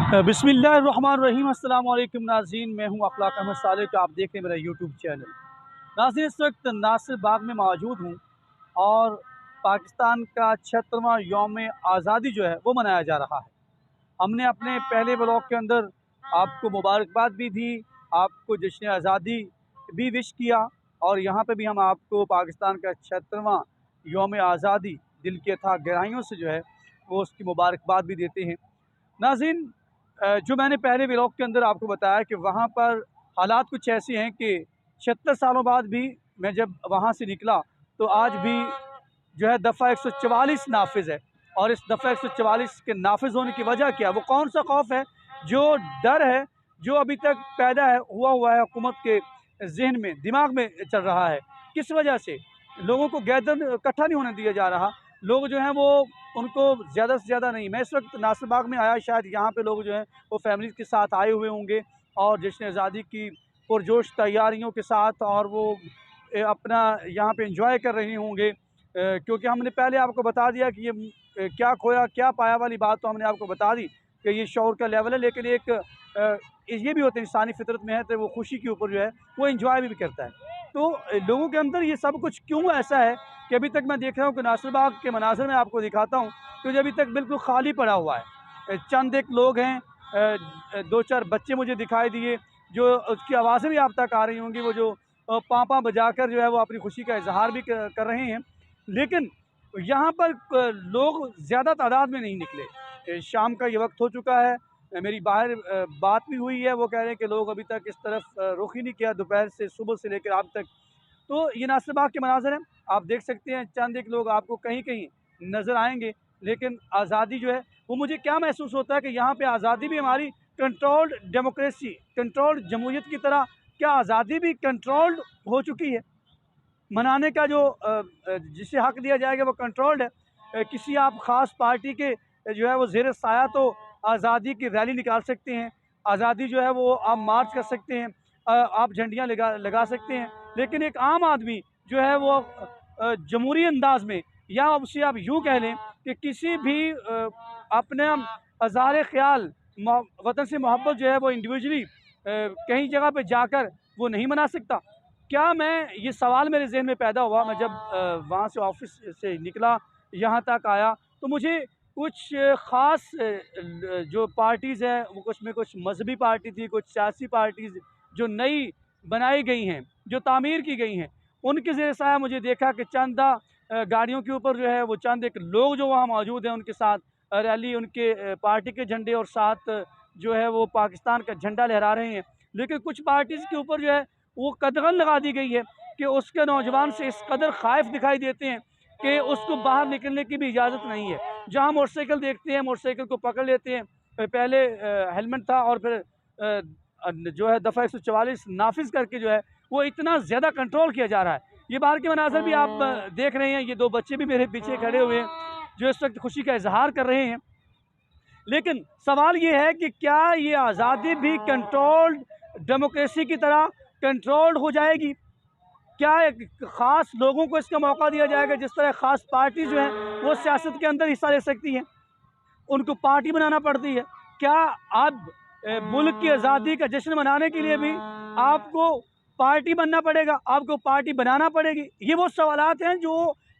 बिस्मिल्लाहिर्रहमानिर्रहीम। अस्सलाम वालेकुम नाज़रीन, मैं हूँ अखलाक अहमद साले का आप देख रहे हैं मेरा यूट्यूब चैनल। नाज़रीन, इस वक्त नासिर बाग में मौजूद हूँ और पाकिस्तान का 76वां यौम आज़ादी जो है वो मनाया जा रहा है। हमने अपने पहले ब्लॉग के अंदर आपको मुबारकबाद भी दी, आपको जश्न आज़ादी भी विश किया और यहाँ पे भी हम आपको पाकिस्तान का 76वां यौम आज़ादी दिल के अथाह गहराइयों से जो है वो उसकी मुबारकबाद भी देते हैं। नाज़रीन, जो मैंने पहले व्लॉग के अंदर आपको बताया कि वहाँ पर हालात कुछ ऐसे हैं कि 76 सालों बाद भी मैं जब वहाँ से निकला तो आज भी जो है दफ़ा 144 नाफिज़ है। और इस दफ़ा 144 के नाफिज़ होने की वजह क्या है, वो कौन सा खौफ है, जो डर है जो अभी तक पैदा है हुआ है हुकूमत के जहन में, दिमाग में चल रहा है। किस वजह से लोगों को गैदर इकट्ठा नहीं होने दिया जा रहा, लोग जो हैं वो उनको ज़्यादा से ज़्यादा नहीं। मैं इस वक्त नासिर बाग में आया, शायद यहाँ पे लोग जो हैं वो फैमिली के साथ आए हुए होंगे और जश्न आज़ादी की पुरजोश तैयारियों के साथ और वो अपना यहाँ पे एंजॉय कर रहे होंगे। क्योंकि हमने पहले आपको बता दिया कि ये क्या खोया क्या पाया वाली बात तो हमने आपको बता दी कि ये शौर का लेवल है। लेकिन एक ये भी होता है, इंसानी फितरत में है तो वो खुशी के ऊपर जो है वो एंजॉय भी करता है। तो लोगों के अंदर ये सब कुछ क्यों ऐसा है कि अभी तक मैं देख रहा हूँ कि नासिर बाग के मनाज़र में आपको दिखाता हूँ तो जो अभी तक बिल्कुल खाली पड़ा हुआ है। चंद एक लोग हैं, दो चार बच्चे मुझे दिखाई दिए जो उसकी आवाज़ें भी आप तक आ रही होंगी, वो जो पाँव बजाकर जो है वो अपनी खुशी का इजहार भी कर रहे हैं। लेकिन यहाँ पर लोग ज़्यादा तादाद में नहीं निकले। शाम का ये वक्त हो चुका है। मेरी बाहर बात भी हुई है, वो कह रहे हैं कि लोग अभी तक इस तरफ रुख ही नहीं किया दोपहर से, सुबह से लेकर अब तक। तो ये नासिर बाग के मनाज़र हैं, आप देख सकते हैं। चंद एक लोग आपको कहीं कहीं नज़र आएंगे, लेकिन आज़ादी जो है वो मुझे क्या महसूस होता है कि यहाँ पे आज़ादी भी हमारी कंट्रोल्ड डेमोक्रेसी, कंट्रोल्ड जमहूरियत की तरह क्या आज़ादी भी कंट्रोल्ड हो चुकी है। मनाने का जो जिसे हक़ दिया जाएगा वो कंट्रोल्ड है। किसी आप ख़ास पार्टी के जो है वो ज़ेर साया तो आज़ादी की रैली निकाल सकते हैं, आज़ादी जो है वो आप मार्च कर सकते हैं, आप झंडियाँ लगा सकते हैं। लेकिन एक आम आदमी जो है वो जमहूरी अंदाज में, या उसे आप यूँ कह लें कि किसी भी अपने हज़ार ख़्याल वतन से मोहब्बत जो है वो इंडिविजुअली कहीं जगह पे जाकर वो नहीं मना सकता। क्या मैं ये सवाल मेरे ज़हन में पैदा हुआ, मैं जब वहाँ से ऑफ़िस से निकला यहाँ तक आया तो मुझे कुछ ख़ास जो पार्टीज़ हैं वो कुछ में कुछ मज़हबी पार्टी थी, कुछ सियासी पार्टीज़ जो नई बनाई गई हैं, जो तामीर की गई हैं, उनके ज़ेर साया मुझे देखा कि चंद गाड़ियों के ऊपर जो है वो चंद एक लोग जो वहाँ मौजूद हैं उनके साथ रैली, उनके पार्टी के झंडे और साथ जो है वो पाकिस्तान का झंडा लहरा रहे हैं। लेकिन कुछ पार्टीज़ के ऊपर जो है वो कदगन लगा दी गई है कि उसके नौजवान से इस कदर खाइफ दिखाई देते हैं कि उसको बाहर निकलने की भी इजाज़त नहीं है। जहाँ मोटरसाइकिल देखते हैं, मोटरसाइकिल को पकड़ लेते हैं। पहले हेलमेट था और फिर जो है दफ़ा 144 नाफिज करके जो है वो इतना ज़्यादा कंट्रोल किया जा रहा है। ये बाहर के मनाज़र भी आप देख रहे हैं, ये दो बच्चे भी मेरे पीछे खड़े हुए हैं जो इस वक्त खुशी का इजहार कर रहे हैं। लेकिन सवाल ये है कि क्या ये आज़ादी भी कंट्रोल्ड डेमोक्रेसी की तरह कंट्रोल्ड हो जाएगी? क्या एक ख़ास लोगों को इसका मौका दिया जाएगा, जिस तरह ख़ास पार्टी जो है वो सियासत के अंदर हिस्सा ले सकती है, उनको पार्टी बनाना पड़ती है? क्या अब मुल्क की आज़ादी का जश्न मनाने के लिए भी आपको पार्टी बनना पड़ेगा, आपको पार्टी बनाना पड़ेगी? ये वो सवालात हैं जो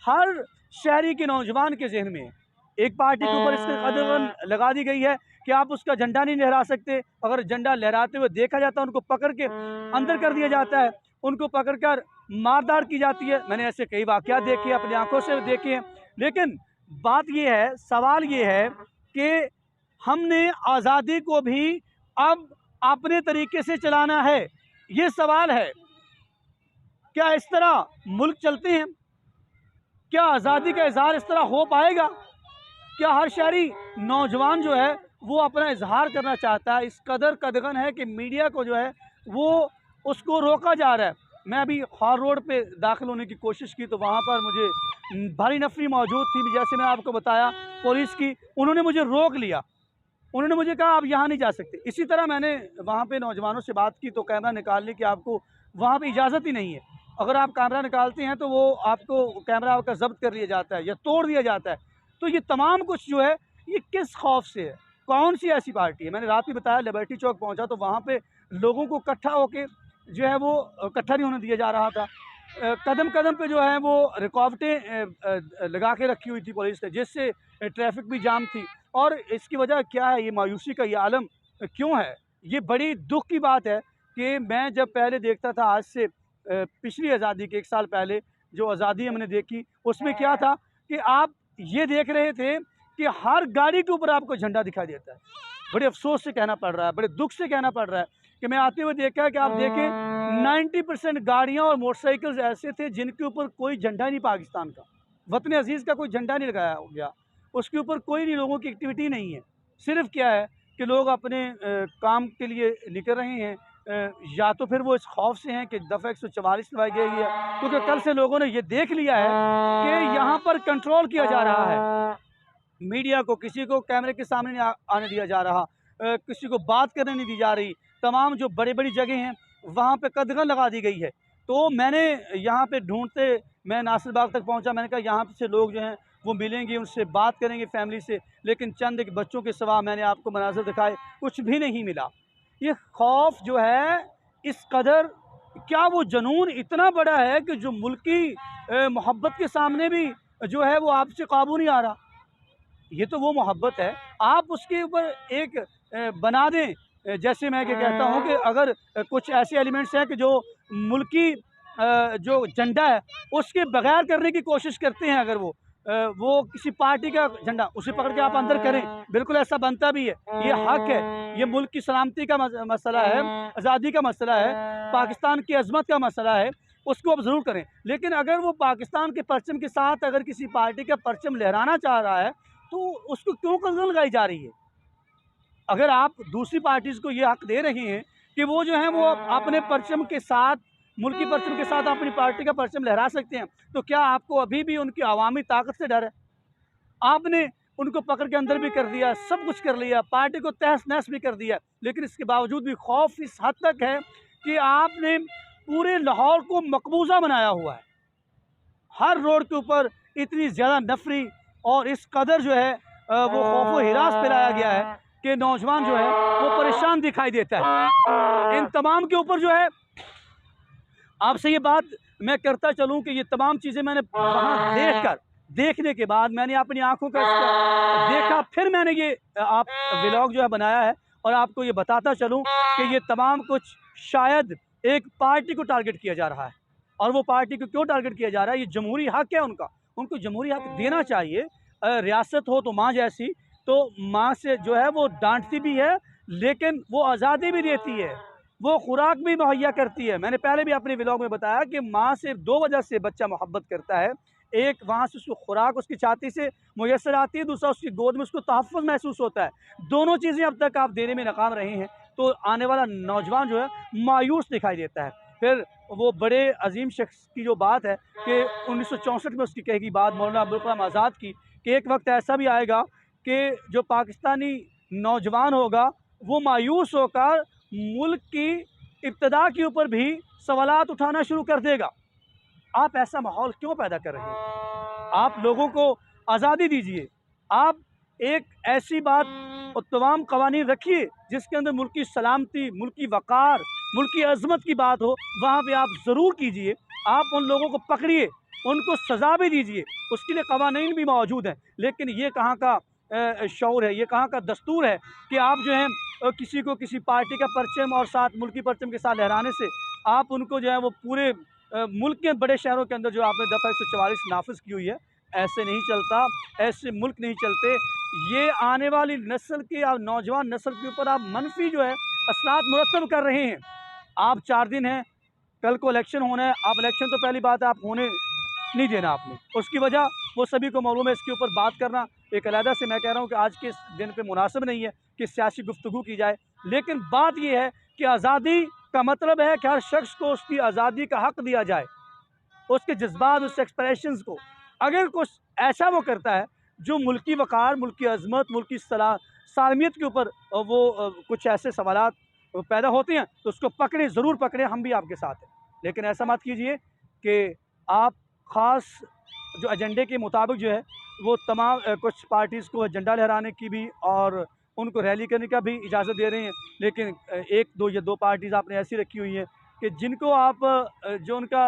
हर शहरी के नौजवान के जहन में है। एक पार्टी के ऊपर इसकी कदर लगा दी गई है कि आप उसका झंडा नहीं लहरा सकते। अगर झंडा लहराते हुए देखा जाता है उनको पकड़ के अंदर कर दिया जाता है, उनको पकड़ कर मारदार की जाती है। मैंने ऐसे कई वाक़यात देखे, अपनी आंखों से देखे हैं। लेकिन बात ये है, सवाल ये है कि हमने आज़ादी को भी अब अपने तरीके से चलाना है, ये सवाल है। क्या इस तरह मुल्क चलते हैं? क्या आज़ादी का इजहार इस तरह हो पाएगा? क्या हर शहरी नौजवान जो है वो अपना इजहार करना चाहता है? इस कदर कदगन है कि मीडिया को जो है वो उसको रोका जा रहा है। मैं अभी खार रोड पे दाखिल होने की कोशिश की तो वहाँ पर मुझे भारी नफरी मौजूद थी, जैसे मैंने आपको बताया पुलिस की, उन्होंने मुझे रोक लिया। उन्होंने मुझे कहा आप यहाँ नहीं जा सकते। इसी तरह मैंने वहाँ पे नौजवानों से बात की तो कैमरा निकालने की आपको वहाँ पे इजाज़त ही नहीं है। अगर आप कैमरा निकालते हैं तो वो आपको कैमरा आपका ज़ब्त कर लिया जाता है या तोड़ दिया जाता है। तो ये तमाम कुछ जो है ये किस खौफ से है? कौन सी ऐसी पार्टी है? मैंने रात में बताया, लिबर्टी चौक पहुंचा तो वहाँ पे लोगों को इकट्ठा होके जो है वो इकट्ठा नहीं होने दिया जा रहा था। कदम कदम पे जो है वो रुकावटें लगा के रखी हुई थी पुलिस ने, जिससे ट्रैफिक भी जाम थी। और इसकी वजह क्या है? ये मायूसी का ये आलम क्यों है? ये बड़ी दुख की बात है कि मैं जब पहले देखता था, आज से पिछली आज़ादी के 1 साल पहले जो आज़ादी हमने देखी, उसमें क्या था कि आप ये देख रहे थे कि हर गाड़ी के ऊपर आपको झंडा दिखाई देता है। बड़े अफ़सोस से कहना पड़ रहा है, बड़े दुख से कहना पड़ रहा है कि मैं आते हुए देखा कि आप देखें 90% गाड़ियाँ और मोटरसाइकिल्स ऐसे थे जिनके ऊपर कोई झंडा नहीं पाकिस्तान का, वतन अज़ीज़ का कोई झंडा नहीं लगाया गया, उसके ऊपर कोई नहीं, लोगों की एक्टिविटी नहीं है। सिर्फ़ क्या है कि लोग अपने काम के लिए निकल रहे हैं, या तो फिर वो इस खौफ से हैं कि दफ़ा 144 लगाई गई है, क्योंकि कल से लोगों ने ये देख लिया है कि यहाँ पर कंट्रोल किया जा रहा है। मीडिया को, किसी को कैमरे के सामने नहीं आने दिया जा रहा, किसी को बात करने नहीं दी जा रही। तमाम जो बड़ी बड़ी जगह हैं वहाँ पे कदगन लगा दी गई है। तो मैंने यहाँ पे ढूंढते मैं नासिर बाग तक पहुँचा, मैंने कहा यहाँ से लोग जो हैं वो मिलेंगे, उनसे बात करेंगे फैमिली से, लेकिन चंद एक बच्चों के सिवा मैंने आपको मनाज़र दिखाए, कुछ भी नहीं मिला। ये खौफ जो है, इस कदर, क्या वो जुनून इतना बड़ा है कि जो मुल्की मोहब्बत के सामने भी जो है वो आपसे काबू नहीं आ रहा। ये तो वो मोहब्बत है, आप उसके ऊपर एक बना दें। जैसे मैं क्या कहता हूँ कि अगर कुछ ऐसे एलिमेंट्स हैं कि जो मुल्की जो झंडा है उसके बगैर करने की कोशिश करते हैं, अगर वो किसी पार्टी का झंडा उसे पकड़ के आप अंदर करें, बिल्कुल ऐसा बनता भी है, ये हक है, ये मुल्क की सलामती का मसला है, आज़ादी का मसला है, पाकिस्तान की अजमत का मसला है, उसको आप ज़रूर करें। लेकिन अगर वो पाकिस्तान के परचम के साथ अगर किसी पार्टी का परचम लहराना चाह रहा है तो उसको क्यों कदम लगाई जा रही है? अगर आप दूसरी पार्टीज़ को ये हक दे रहे हैं कि वो जो है वो अपने परचम के साथ, मुल्की परचम के साथ अपनी पार्टी का परचम लहरा सकते हैं, तो क्या आपको अभी भी उनकी अवामी ताकत से डर है? आपने उनको पकड़ के अंदर भी कर दिया, सब कुछ कर लिया, पार्टी को तहस-नहस भी कर दिया, लेकिन इसके बावजूद भी खौफ इस हद तक है कि आपने पूरे लाहौर को मकबूजा बनाया हुआ है। हर रोड के ऊपर इतनी ज़्यादा नफरी और इस कदर जो है वो खौफ व हिरास फैलाया गया है कि नौजवान जो है वो परेशान दिखाई देता है। इन तमाम के ऊपर जो है, आपसे ये बात मैं करता चलूँ कि ये तमाम चीज़ें मैंने वहाँ देखने के बाद मैंने अपनी आंखों का इसका देखा, फिर मैंने ये आप व्लॉग जो है बनाया है और आपको ये बताता चलूँ कि ये तमाम कुछ शायद एक पार्टी को टारगेट किया जा रहा है। और वो पार्टी को क्यों टारगेट किया जा रहा है? ये जमहूरी हक है उनका, उनको जमहूरी हक देना चाहिए। रियासत हो तो माँ जैसी, तो माँ से जो है वो डांटती भी है, लेकिन वो आज़ादी भी देती है, वो खुराक भी मुहैया करती है। मैंने पहले भी अपने व्लॉग में बताया कि माँ से 2 वजह से बच्चा मोहब्बत करता है। एक, वहाँ से उसको खुराक उसकी छाती से मुयस्सर आती है, दूसरा उसकी गोद में उसको तहफ़्फ़ुज़ महसूस होता है। दोनों चीज़ें अब तक आप देने में नाकाम रहे हैं, तो आने वाला नौजवान जो है मायूस दिखाई देता है। फिर वो बड़े अजीम शख्स की जो बात है कि 1964 में उसकी कही गई बात, मौलाना अबुल कलाम आज़ाद की, कि एक वक्त ऐसा भी आएगा कि जो पाकिस्तानी नौजवान होगा वो मायूस होकर मुल्क की इब्तदा के ऊपर भी सवालात उठाना शुरू कर देगा। आप ऐसा माहौल क्यों पैदा कर रहे हैं? आप लोगों को आज़ादी दीजिए, आप एक ऐसी बात और तमाम कवानीन रखिए जिसके अंदर मुल्क की सलामती, मुल्क की वक़ार, मुल्क की अज़मत की बात हो, वहाँ पे आप ज़रूर कीजिए। आप उन लोगों को पकड़िए, उनको सज़ा भी दीजिए, उसके लिए कवानीन भी मौजूद हैं। लेकिन ये कहाँ का शऊर है, ये कहाँ का दस्तूर है कि आप जो है किसी को किसी पार्टी का परचम और साथ मुल्की परचम के साथ लहराने से आप उनको जो है वो पूरे मुल्क के बड़े शहरों के अंदर जो आपने दफ़ा 144 नाफिज की हुई है, ऐसे नहीं चलता, ऐसे मुल्क नहीं चलते। ये आने वाली नस्ल के और नौजवान नस्ल के ऊपर आप मनफी जो है असरात मुरतब कर रहे हैं। आप 4 दिन हैं, कल को इलेक्शन होना है, आप इलेक्शन तो पहली बात आप होने नहीं देना आपने, उसकी वजह वो सभी को मालूम है। इसके ऊपर बात करना एक अलहदा से, मैं कह रहा हूँ कि आज के इस दिन पे मुनासिब नहीं है कि सियासी गुफ्तगू की जाए। लेकिन बात यह है कि आज़ादी का मतलब है कि हर शख्स को उसकी आज़ादी का हक़ दिया जाए, उसके जज्बात, उसके एक्सप्रेशंस को। अगर कुछ ऐसा वो करता है जो मुल्की वक़ार, मुल्की अज़मत, मुल्की सालमियत के ऊपर वो कुछ ऐसे सवालात पैदा होते हैं, तो उसको पकड़ें, ज़रूर पकड़ें, हम भी आपके साथ हैं। लेकिन ऐसा मत कीजिए कि आप ख़ास जो एजेंडे के मुताबिक जो है वो तमाम कुछ पार्टीज़ को झंडा लहराने की भी और उनको रैली करने का भी इजाज़त दे रहे हैं। लेकिन एक दो या दो पार्टीज़ आपने ऐसी रखी हुई हैं कि जिनको आप जो उनका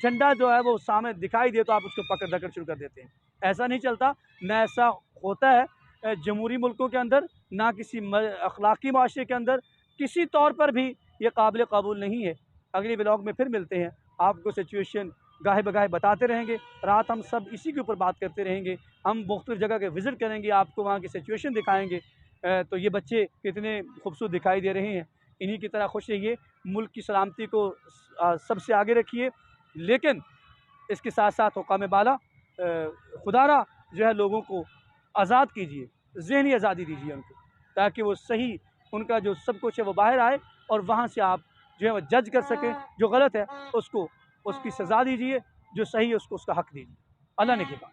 झंडा जो है वो सामने दिखाई दे तो आप उसको पकड़ धकड़ शुरू कर देते हैं। ऐसा नहीं चलता, ना ऐसा होता है जमहूरी मुल्कों के अंदर, ना किसी अखलाकी माशरे के अंदर, किसी तौर पर भी ये काबिल कबूल नहीं है। अगले ब्लॉग में फिर मिलते हैं, आपको सिचुएशन गाहे बगाहे बताते रहेंगे। रात हम सब इसी के ऊपर बात करते रहेंगे। हम मुख्तलिफ़ जगह के विज़िट करेंगे, आपको वहाँ की सिचुएशन दिखाएँगे। तो ये बच्चे कितने खूबसूरत दिखाई दे रहे हैं, इन्हीं की तरह खुश रहिए, मुल्क की सलामती को सबसे आगे रखिए। लेकिन इसके साथ साथ हुक्काम बाला खुदारा जो है लोगों को आज़ाद कीजिए, ज़हनी आज़ादी दीजिए उनको, ताकि वो सही उनका जो सब कुछ है वो बाहर आए और वहाँ से आप जो है वो जज कर सकें। जो गलत है उसको उसकी सज़ा दीजिए, जो सही है उसको उसका हक़ दीजिए। अल्लाह ने के बाद।